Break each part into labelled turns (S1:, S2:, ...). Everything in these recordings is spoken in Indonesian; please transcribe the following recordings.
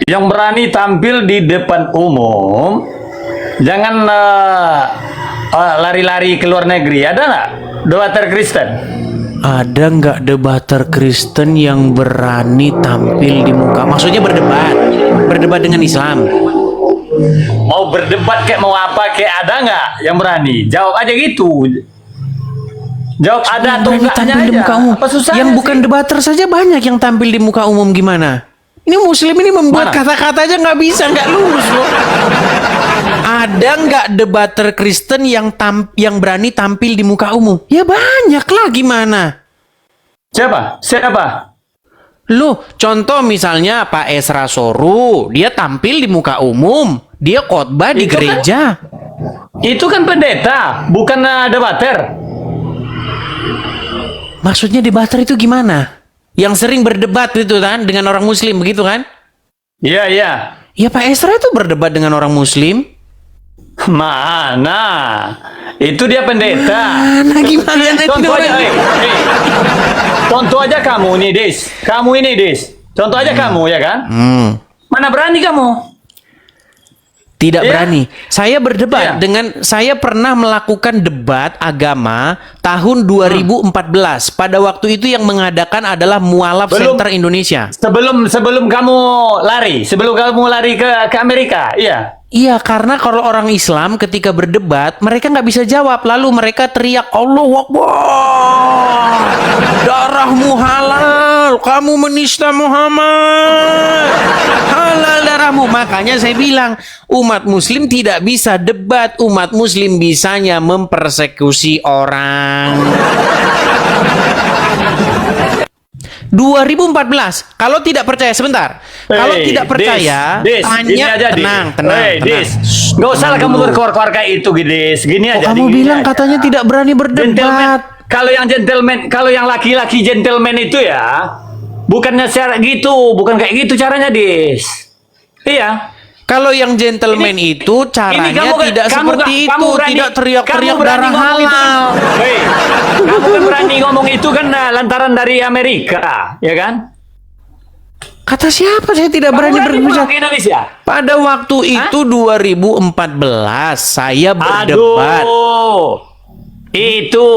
S1: yang berani tampil di depan umum, jangan lari-lari ke luar negeri. Ada nggak debater Kristen?
S2: Ada nggak debater Kristen yang berani tampil di muka? Maksudnya berdebat dengan Islam.
S1: Mau berdebat kayak mau apa kayak, ada nggak yang berani? Jawab aja gitu. Jawab ada atau
S2: Berani
S1: enggaknya
S2: tampil di
S1: aja.
S2: muka umum.
S1: Apa susahnya
S2: Yang bukan
S1: sih?
S2: debater saja banyak yang tampil di muka umum, gimana? Ini Muslim ini membuat
S1: Mana?
S2: kata-kata aja nggak bisa, nggak lurus loh. Ada nggak debater Kristen yang berani tampil di muka umum? Ya banyak lah, gimana?
S1: Siapa?
S2: Loh, contoh misalnya Pak Esra Soru, dia tampil di muka umum, dia khotbah di
S1: Itu kan-
S2: gereja.
S1: Itu kan pendeta, bukan debater.
S2: Maksudnya debater itu gimana? Yang sering berdebat itu kan dengan orang Muslim, begitu kan?
S1: Iya, iya.
S2: Ya Pak Esra itu berdebat dengan orang Muslim.
S1: Mana? Itu dia pendeta.
S2: Mana gimana?
S1: Contoh aja, contoh aja kamu nih, Dis. Kamu ini, Dis. Contoh aja kamu, ya kan? Mana berani kamu?
S2: Tidak
S1: Iya.
S2: berani. Saya berdebat
S1: Iya.
S2: saya pernah melakukan debat agama tahun 2014. Pada waktu itu yang mengadakan adalah Mualaf
S1: Belum.
S2: Center Indonesia.
S1: Sebelum kamu lari ke Amerika, iya.
S2: Iya, karena kalau orang Islam ketika berdebat, mereka nggak bisa jawab. Lalu mereka teriak, Allahu Akbar, darahmu halal, kamu menista Muhammad, halal darahmu. Makanya saya bilang, umat Muslim tidak bisa debat. Umat Muslim bisanya mempersekusi orang. 2014, kalau tidak percaya, sebentar. Kalau tidak percaya,
S1: Dis, gini
S2: tanya,
S1: aja, Dis.
S2: tenang.
S1: Dis, nggak usah lah kamu berkoar-koar kayak itu, Dis. Gini aja.
S2: Kamu
S1: gini
S2: bilang
S1: aja.
S2: katanya tidak berani
S1: Gentleman,
S2: berdebat.
S1: kalau yang laki-laki gentleman itu ya, bukannya cara gitu, bukan kayak gitu caranya, Dis. Iya.
S2: Kalau yang gentleman itu caranya tidak seperti itu, tidak teriak-teriak darah halal.
S1: Hei, kamu kan berani ngomong itu kan lantaran dari Amerika, ya kan?
S2: Kata siapa saya tidak berani berbicara?
S1: Ke Indonesia.
S2: Pada waktu itu 2014 saya berdebat.
S1: Aduh, itu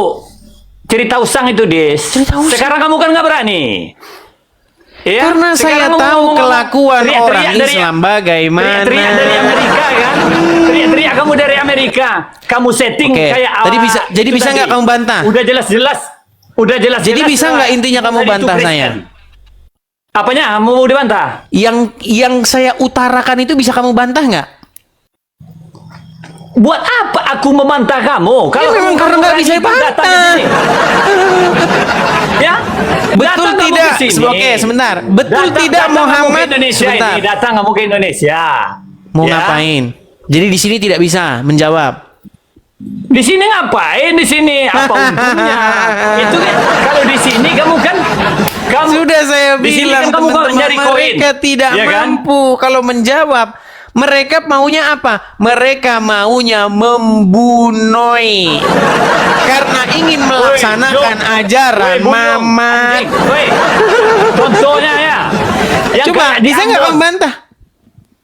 S1: cerita usang itu, Dis.
S2: Cerita usang.
S1: Sekarang kamu kan nggak berani. Ya,
S2: Karena saya
S1: sekarang
S2: tahu
S1: ngomong-ngomong,
S2: kelakuan
S1: teriak-teriak
S2: orang Islam bagaimana.
S1: Teriak-teriak dari Amerika kan? Teriak-teriak kamu dari Amerika. Kamu setting
S2: Oke,
S1: kayak
S2: tadi bisa,
S1: itu
S2: jadi bisa
S1: tadi.
S2: nggak kamu bantah?
S1: Udah jelas-jelas.
S2: Jadi bisa nggak intinya kamu bantah saya?
S1: Apanya? Mau dibantah?
S2: Yang saya utarakan itu bisa kamu bantah nggak?
S1: Buat apa aku membantah kamu?
S2: Ya, memang karena nggak bisa bantah.
S1: Ya?
S2: Betul
S1: Datang kamu
S2: tidak?
S1: ke sini.
S2: Oke, sebentar. Betul tidak
S1: datang kamu
S2: Muhammad?
S1: ke Indonesia
S2: Sebentar.
S1: ini. Datang kamu ke Indonesia.
S2: Mau
S1: Ya?
S2: ngapain? Jadi di sini tidak bisa menjawab.
S1: Di sini ngapain? Di sini apa untungnya? Itu kan kalau di sini kamu kan
S2: Sudah saya
S1: di sini
S2: bilang
S1: kan kamu
S2: teman-teman,
S1: nyari koin.
S2: mereka tidak
S1: Iya kan?
S2: mampu kalau menjawab. Mereka maunya apa? Mereka maunya membunuh karena ingin melaksanakan ajaran Mama.
S1: Contohnya ya. Yang
S2: Coba
S1: kayak di
S2: bisa nggak
S1: Ambon.
S2: kamu bantah?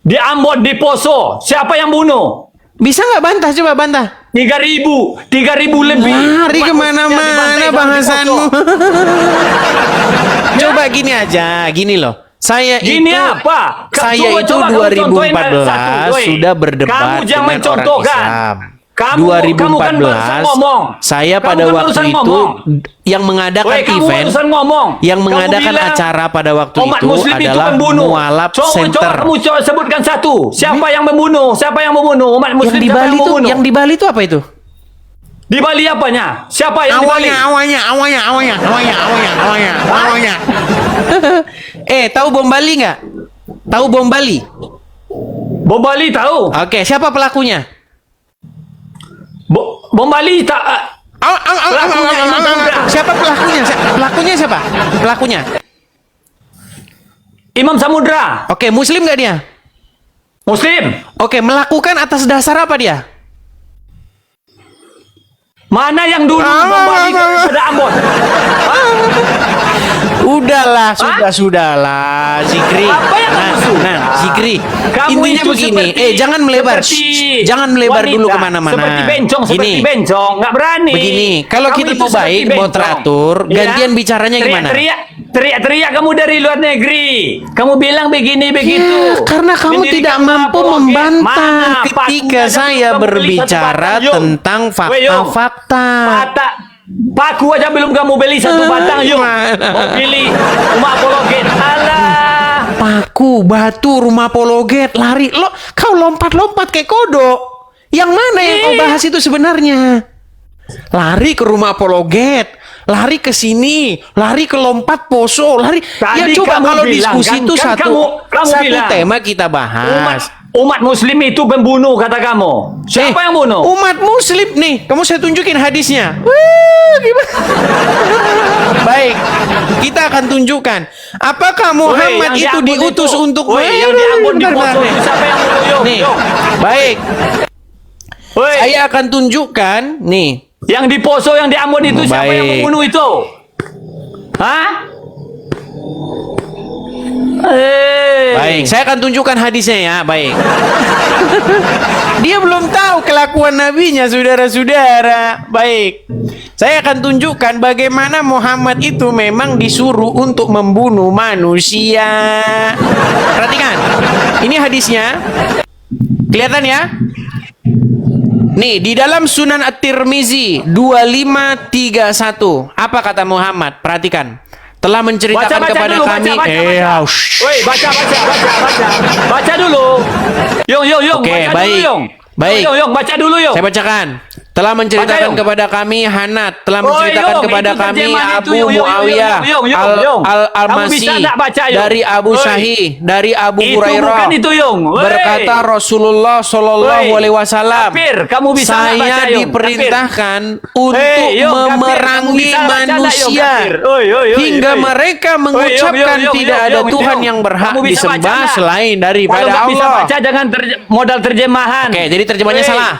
S1: Di Ambon, di Poso, siapa yang bunuh?
S2: Bisa nggak bantah? Coba bantah.
S1: 3.000 lebih.
S2: Lari
S1: Umat
S2: kemana-mana
S1: Muslim yang dibantai sama di
S2: bahasanmu.
S1: Poso.
S2: Coba gini aja, gini loh. Saya
S1: Gini
S2: itu
S1: apa?
S2: Saya
S1: Coba
S2: itu
S1: kamu contohin
S2: 2014
S1: satu, doi.
S2: sudah berdebat
S1: Kamu jangan
S2: dengan orang
S1: mencontohkan.
S2: Islam.
S1: Kamu kan barusan ngomong.
S2: Saya
S1: Kamu
S2: pada
S1: kan
S2: waktu
S1: barusan
S2: itu
S1: ngomong.
S2: yang mengadakan
S1: Woi, kamu
S2: event,
S1: barusan ngomong.
S2: yang
S1: Kamu
S2: mengadakan
S1: bilang
S2: acara pada waktu
S1: umat
S2: itu
S1: Muslim
S2: adalah
S1: pembunuh.
S2: Mualaf
S1: Coba
S2: Center.
S1: kamu sebutkan satu. Siapa yang membunuh? Siapa yang membunuh? Umat
S2: Yang
S1: Muslim
S2: di
S1: siapa
S2: Bali
S1: yang
S2: itu,
S1: membunuh?
S2: yang di Bali itu apa itu?
S1: Di Bali apanya? Siapa yang di Bali?
S2: Awalnya. Tahu bom Bali nggak? Tahu bom Bali?
S1: Bom Bali tahu.
S2: Oke, siapa pelakunya?
S1: Bom Bali tak. Pelakunya Imam Samudra.
S2: Siapa pelakunya? Pelakunya siapa? Pelakunya.
S1: Imam Samudra.
S2: Oke, Muslim nggak dia?
S1: Muslim.
S2: Oke, melakukan atas dasar apa dia?
S1: Mana yang dulu bom Bali pada Ambon?
S2: Udahlah, sudahlah, Zikri.
S1: Apa yang kamu suka?
S2: Nah, Zikri.
S1: Kamu
S2: Intinya
S1: itu
S2: begini.
S1: seperti-
S2: Jangan melebar.
S1: seperti
S2: Jangan melebar
S1: wanita,
S2: dulu kemana-mana.
S1: Seperti bencong, seperti
S2: Gini.
S1: bencong, nggak berani.
S2: Begini, kalau
S1: Kamu
S2: kita
S1: itu
S2: mau
S1: seperti
S2: baik, mau
S1: bencong.
S2: teratur,
S1: Iya?
S2: gantian bicaranya gimana?
S1: Teriak kamu dari luar negeri. Kamu bilang begini begitu.
S2: Ya, karena kamu
S1: Mendirikan
S2: tidak mampu
S1: apologet.
S2: membantah
S1: Mana
S2: ketika
S1: pakunya
S2: saya
S1: kamu beli satu
S2: berbicara
S1: batang, Yung?
S2: tentang
S1: Weh, Yung.
S2: fakta-fakta.
S1: Paku aja belum kamu beli satu batang, yuk.
S2: Gimana?
S1: Mau pilih rumah apologet. Alah.
S2: Paku, batu, rumah apologet, lari. Kau lompat-lompat kayak kodok. Yang mana yang kau bahas itu sebenarnya? Lari ke rumah apologet, lari ke sini, lari ke lompat poso, lari. Ya
S1: Tadi
S2: coba
S1: kamu
S2: kalau
S1: bilang,
S2: diskusi
S1: kan-
S2: itu
S1: kan
S2: satu
S1: kamu bilang.
S2: tema kita bahas.
S1: Umat muslim itu pembunuh, kata kamu. Siapa yang bunuh?
S2: Umat muslim nih, kamu saya tunjukin hadisnya. Wah, gimana? Baik, kita akan tunjukkan. Apakah Muhammad
S1: Weh, yang
S2: itu
S1: di Ambon
S2: diutus
S1: itu.
S2: untuk
S1: Weh, yang di Ambon di
S2: Bentar,
S1: foto
S2: bentar.
S1: itu siapa yang bunuh, Yung?
S2: Nih,
S1: Yung.
S2: baik.
S1: Weh,
S2: Saya akan tunjukkan nih.
S1: yang di Poso, yang di Ambon itu siapa yang
S2: Baik.
S1: membunuh itu? Hah?
S2: Baik, saya akan tunjukkan hadisnya ya. Baik. Dia belum tahu kelakuan nabinya, saudara-saudara. Baik. Saya akan tunjukkan bagaimana Muhammad itu memang disuruh untuk membunuh manusia. Perhatikan. Ini hadisnya. Kelihatan ya? Nih, di dalam Sunan At-Tirmizi 2531. Apa kata Muhammad? Perhatikan. Telah menceritakan kepada
S1: dulu,
S2: kami.
S1: Woi, baca. Baca dulu. Yung,
S2: Oke,
S1: baca
S2: baik.
S1: dulu, Yung.
S2: Baik.
S1: Yung, baca dulu, Yung.
S2: Saya bacakan. Telah menceritakan
S1: Yung.
S2: kepada kami Hanat, telah
S1: Oh,
S2: menceritakan
S1: Yung,
S2: kepada
S1: itu
S2: kami
S1: terjemahan itu,
S2: Abu
S1: Yung,
S2: Muawiyah
S1: Yung. Kamu
S2: Al-Masi
S1: bisa nggak baca, Yung?
S2: dari Abu
S1: Woi.
S2: Sahih, dari Abu
S1: Itu
S2: Hurairah.
S1: bukan itu, Yung. Woi.
S2: Berkata Rasulullah Shallallahu
S1: Woi.
S2: Alaihi Wasallam,
S1: Kafir, kamu bisa nggak baca,
S2: saya
S1: Yung?
S2: diperintahkan untuk
S1: Yung, kafir, kamu
S2: memerangi
S1: bisa baca nggak, Yung,
S2: manusia
S1: kafir? Oi.
S2: hingga mereka mengucapkan
S1: Yung,
S2: tidak ada
S1: Yung,
S2: Tuhan
S1: Yung.
S2: yang berhak
S1: Kamu bisa baca
S2: disembah
S1: nggak?
S2: selain
S1: Kalau
S2: daripada
S1: nggak bisa
S2: Allah.
S1: baca, jangan modal terjemahan.
S2: Oke, jadi terjemahnya
S1: Woi.
S2: salah.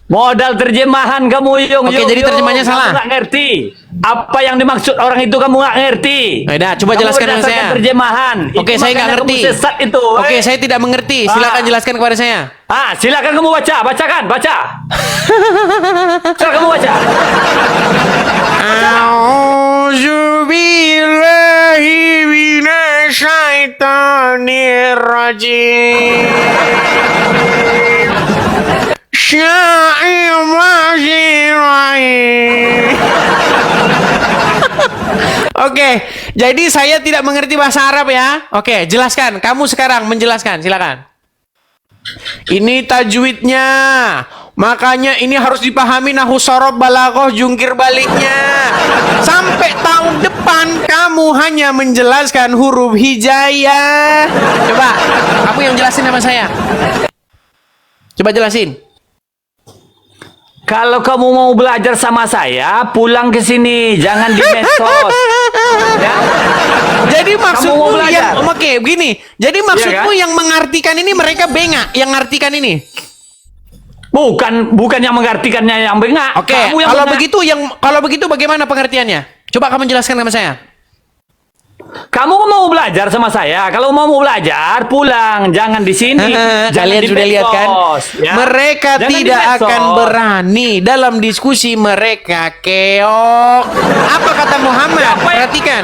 S1: Modal terjemahan kamu, Yung.
S2: Oke, jadi terjemahnya salah.
S1: Kamu nggak ngerti. Apa yang dimaksud orang itu kamu nggak ngerti.
S2: Udah, coba
S1: Kamu
S2: jelaskan dengan
S1: berdasarkan
S2: saya.
S1: terjemahan.
S2: Oke,
S1: Itu
S2: saya nggak
S1: makanya
S2: ngerti.
S1: Kamu sesat itu.
S2: Oke, saya tidak mengerti. Silakan jelaskan kepada saya.
S1: Silakan kamu bacakan. Silakan kamu baca.
S2: A'udzu billahi minasyaitonir rajim. Oke, jadi saya tidak mengerti bahasa Arab ya. Oke, jelaskan. Kamu sekarang menjelaskan, silakan. Ini tajwidnya. Makanya ini harus dipahami nahu sorob balaghah jungkir baliknya. Sampai tahun depan kamu hanya menjelaskan huruf hijaiyah. Coba, kamu yang jelasin sama saya. Coba jelasin.
S1: Kalau kamu mau belajar sama saya, pulang ke sini, jangan di medsos. Ya?
S2: Jadi maksudmu
S1: mau belajar?
S2: yang oke begini. Jadi maksudmu
S1: kan?
S2: yang mengartikan ini mereka bengak, yang mengartikan ini.
S1: Bukan yang mengartikannya yang bengak.
S2: Oke,
S1: Kamu yang
S2: kalau
S1: bengak.
S2: kalau begitu bagaimana pengertiannya? Coba kamu jelaskan sama saya.
S1: Kamu mau belajar sama saya. Kalau mau belajar, pulang, jangan di sini. Jangan
S2: Kalian
S1: di
S2: sudah lihat kan?
S1: medsos, ya.
S2: Mereka
S1: Jangan di
S2: tidak
S1: medsos.
S2: akan berani dalam diskusi mereka keok. Apa kata Muhammad? Perhatikan.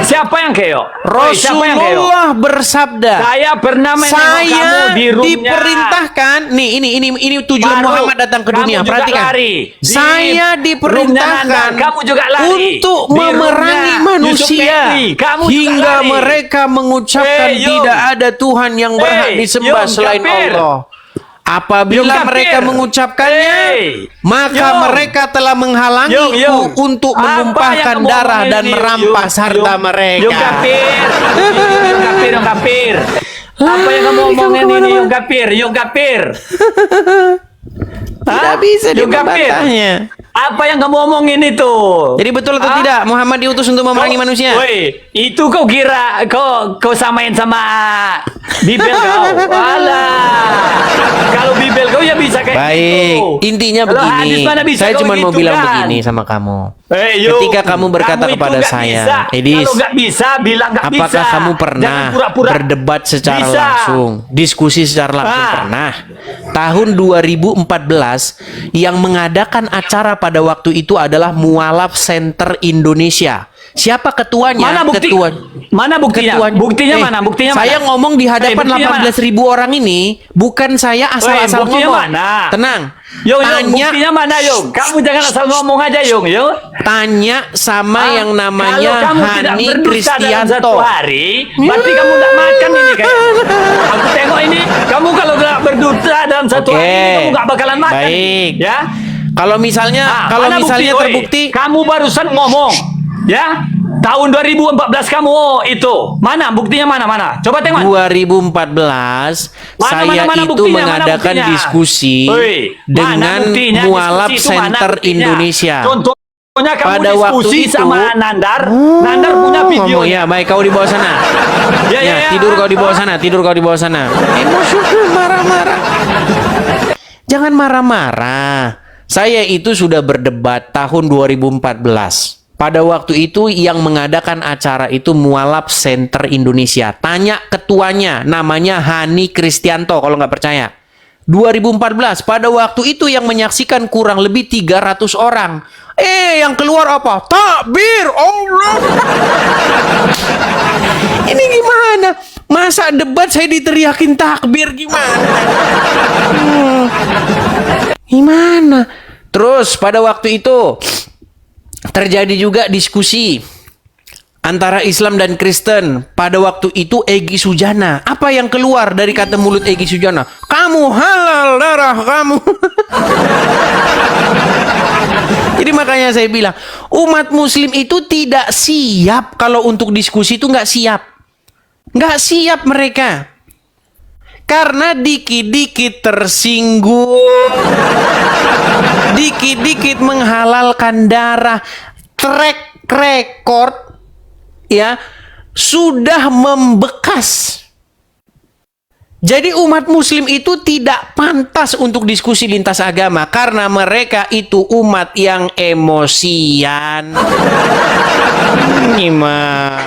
S1: Siapa yang keok? Woi, siapa yang keok?
S2: Rasulullah bersabda.
S1: Saya pernah menengok kamu
S2: Saya
S1: di roomnya.
S2: diperintahkan. Nih, ini tujuan
S1: Baru
S2: Muhammad datang ke
S1: kamu
S2: dunia.
S1: juga
S2: Perhatikan.
S1: lari. Di
S2: Saya
S1: roomnya
S2: diperintahkan
S1: Nanda, kamu juga lari.
S2: untuk
S1: Di
S2: memerangi
S1: roomnya
S2: manusia
S1: Yusuf Mehdi, kamu juga
S2: hingga
S1: lari.
S2: mereka mengucapkan
S1: Hey, Yung.
S2: tidak ada Tuhan yang berhak
S1: Hey,
S2: disembah
S1: Yung,
S2: selain
S1: kafir.
S2: Allah. Apabila
S1: Yung, kafir.
S2: mereka mengucapkannya,
S1: Hey,
S2: maka
S1: Yung.
S2: mereka telah menghalangiku
S1: Yung.
S2: untuk
S1: Apa
S2: menumpahkan
S1: yang kamu
S2: darah
S1: omongin
S2: dan
S1: ini,
S2: merampas
S1: Yung?
S2: harta mereka.
S1: Yung kafir. Yung kafir. Apa yang kamu omongin ini, Yung kafir?
S2: Tidak bisa
S1: Yung kafir.
S2: dibantahnya.
S1: Apa yang kamu omongin itu?
S2: Jadi betul atau tidak Muhammad diutus untuk memerangi manusia?
S1: Woi, itu kau kira kau samain sama Bibel kau? Alah. Kalau Bibel kau ya bisa kayak
S2: Baik,
S1: gitu.
S2: intinya
S1: Kalau hadis
S2: begini.
S1: mana bisa
S2: Saya
S1: kau
S2: cuma mau
S1: gitu
S2: bilang
S1: kan?
S2: begini sama kamu.
S1: Yuk,
S2: Ketika kamu berkata
S1: itu
S2: kepada
S1: nggak
S2: saya,
S1: bisa.
S2: Edis,
S1: Kalau nggak bisa, bilang nggak bisa.
S2: apakah kamu pernah
S1: Jangan pura-pura.
S2: berdebat secara
S1: Bisa.
S2: langsung, diskusi secara langsung?
S1: Ah.
S2: Pernah. Tahun 2014 yang mengadakan acara pada waktu itu adalah Mualaf Center Indonesia. Siapa ketuanya?
S1: Mana bukti? Mana buktinya? Buktinya mana? Buktinya
S2: saya
S1: mana?
S2: ngomong di hadapan
S1: Buktinya
S2: 18.000 orang ini, bukan saya asal-asal
S1: buktinya
S2: ngomong.
S1: mana?
S2: Tenang.
S1: Yo,
S2: Tanya,
S1: buktinya mana, Yo? Kamu jangan asal ngomong aja, Yo.
S2: tanya sama yang namanya
S1: kalau kamu tidak
S2: Hani
S1: berdusta dalam
S2: Kristianto.
S1: satu hari, berarti kamu tidak makan ini kayak. Aku tengok ini, kamu kalau nggak berdusta dalam satu
S2: Oke.
S1: hari, kamu nggak bakalan makan.
S2: Baik.
S1: Ya.
S2: Kalau misalnya
S1: Mana bukti, woi?
S2: terbukti,
S1: Kamu barusan ngomong, ya? Tahun 2014 kamu itu mana buktinya mana? Coba tengok.
S2: 2014 saya
S1: Mana
S2: itu
S1: buktinya, mana
S2: mengadakan
S1: buktinya?
S2: diskusi
S1: Woi, mana
S2: dengan
S1: buktinya?
S2: Mualaf
S1: Diskusi itu mana
S2: Center
S1: buktinya?
S2: Indonesia.
S1: Contohnya kamu
S2: Pada waktu
S1: diskusi
S2: itu-
S1: sama Nandar. Nandar punya video.
S2: Ngomong ya, baik kau di bawah sana.
S1: Ya,
S2: Tidur kau di bawah sana, tidur kau di bawah sana. Emosi marah-marah. Jangan marah-marah. Saya itu sudah berdebat tahun 2014. Pada waktu itu yang mengadakan acara itu Mualaf Center Indonesia. Tanya ketuanya, namanya Hani Kristianto kalau nggak percaya. 2014, pada waktu itu yang menyaksikan kurang lebih 300 orang. Yang keluar apa? Takbir Allah. Ini gimana? Masa debat saya diteriakin takbir gimana? Gimana? Terus pada waktu itu terjadi juga diskusi antara Islam dan Kristen. Pada waktu itu Egy Sujana. Apa yang keluar dari kata mulut Egy Sujana? Kamu halal darah kamu. Jadi makanya saya bilang, umat muslim itu tidak siap kalau untuk diskusi itu nggak siap. Nggak siap mereka. Karena dikit-dikit tersinggung. Dikit-dikit menghalalkan darah. Track record ya sudah membekas. Jadi umat muslim itu tidak pantas untuk diskusi lintas agama karena mereka itu umat yang emosian. Gimana?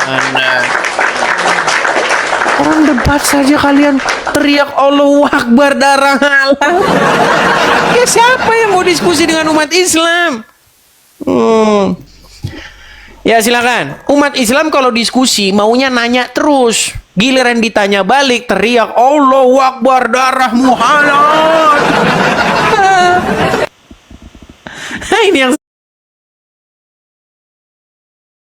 S2: Orang debat saja kalian teriak Allahu Akbar darah halal. Ya siapa yang mau diskusi dengan umat Islam? Ya silakan. Umat Islam kalau diskusi maunya nanya terus. Giliran ditanya balik teriak Allahu Akbar darahmu halal. Ini yang